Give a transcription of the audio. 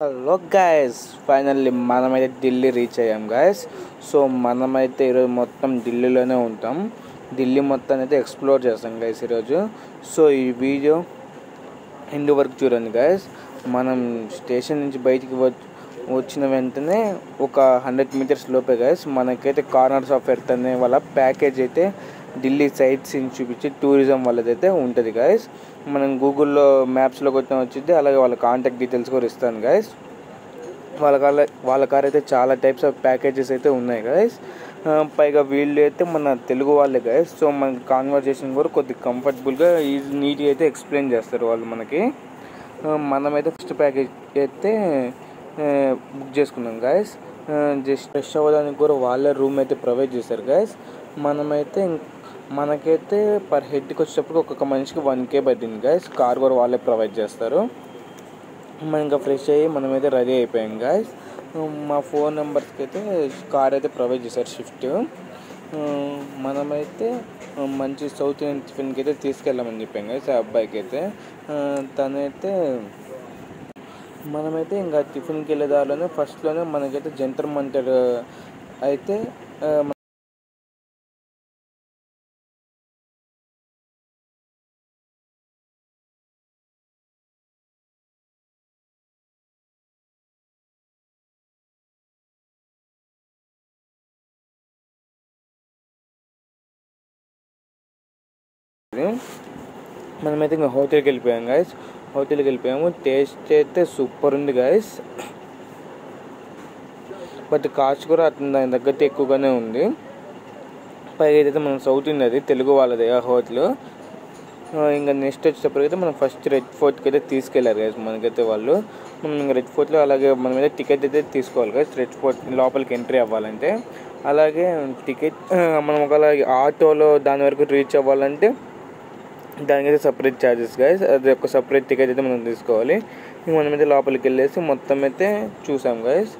Hello guys, finally మనమైతే Delhi reach అయ్యాం guys. So మనమైతే ఈరోజు మొత్తం ఢిల్లీలోనే ఉంటాం. ఢిల్లీ మొత్తాన్ని అయితే ఎక్స్ప్లోర్ చేస్తాం గైస్ ఈరోజు. సో ఈ వీడియో ఎండ్ వరకు చూడండి గైస్. మనం స్టేషన్ నుంచి బయటికి వచ్చిన వెంటనే ఒక 100 మీటర్స్ లోపే గైస్ మనకైతే కార్నర్స్ ఆఫ్ ఎర్త్ అనే వాళ్ళ ప్యాకేజ్ అయితే ఢిల్లీ సైట్ సీన్ చూపించి టూరిజం వాళ్ళదైతే ఉంటుంది గైస్. మనం గూగుల్లో మ్యాప్స్లో కొట్టిన వచ్చింది, అలాగే వాళ్ళ కాంటాక్ట్ డీటెయిల్స్ కూడా ఇస్తాను గైస్. వాళ్ళ కార్ అయితే చాలా టైప్స్ ఆఫ్ ప్యాకేజెస్ అయితే ఉన్నాయి గైస్. పైగా వీళ్ళు అయితే మన తెలుగు వాళ్ళే గైస్. సో మన కాన్వర్జేషన్ కూడా కొద్దిగా కంఫర్టబుల్గా నీట్గా అయితే ఎక్స్ప్లెయిన్ చేస్తారు వాళ్ళు మనకి. మనమైతే ఫస్ట్ ప్యాకేజ్ అయితే బుక్ చేసుకున్నాం గైస్. జస్ట్ ఫ్రెష్ అవ్వడానికి కూడా వాళ్ళే రూమ్ అయితే ప్రొవైడ్ చేశారు గైస్. మనకైతే పర్ హెడ్కి వచ్చేటప్పుడు ఒక్కొక్క మనిషికి 1K పట్టింది గైస్. కార్ కూడా వాళ్ళే ప్రొవైడ్ చేస్తారు. మనం ఇంకా ఫ్రెష్ అయ్యి మనమైతే రెడీ అయిపోయాం గైస్. మా ఫోన్ నెంబర్స్కి అయితే కార్ అయితే ప్రొవైడ్ చేశారు షిఫ్ట్. మనమైతే మంచి సౌత్ ఇండియన్ టిఫిన్కి అయితే తీసుకెళ్ళామని చెప్పాం గైస్. ఆ అబ్బాయికి అయితే మనమైతే ఇంకా టిఫిన్కి వెళ్ళే దారిలోనే ఫస్ట్లోనే మనకైతే జంతర్ మంతర్ అయితే మనమైతే ఇంకా హోటల్కి వెళ్ళిపోయాం గైస్. టేస్ట్ అయితే సూపర్ ఉంది గైస్. బట్ కాస్ట్ కూడా దాని తగ్గట్టు ఎక్కువగానే ఉంది. పైగా అయితే మనం సౌత్ ఇండియా అది తెలుగు వాళ్ళది ఆ హోటల్. ఇంకా నెక్స్ట్ వచ్చేటప్పటికైతే మనం ఫస్ట్ రెడ్ ఫోర్ట్కి అయితే తీసుకెళ్ళారు గైస్ మనకైతే వాళ్ళు. మనం ఇంకా రెడ్ ఫోర్ట్లో అలాగే మనం అయితే టికెట్ అయితే తీసుకోవాలి గైస్ రెడ్ ఫోర్ట్ లోపలికి ఎంట్రీ అవ్వాలంటే. అలాగే టికెట్ మనం ఒకవేళ ఆటోలో దాని వరకు రీచ్ అవ్వాలంటే దానికైతే సపరేట్ ఛార్జెస్ గైస్. అది ఒక సపరేట్ టికెట్ అయితే మనం తీసుకోవాలి. మనమైతే లోపలికి వెళ్ళేసి మొత్తం అయితే చూసాం గైస్.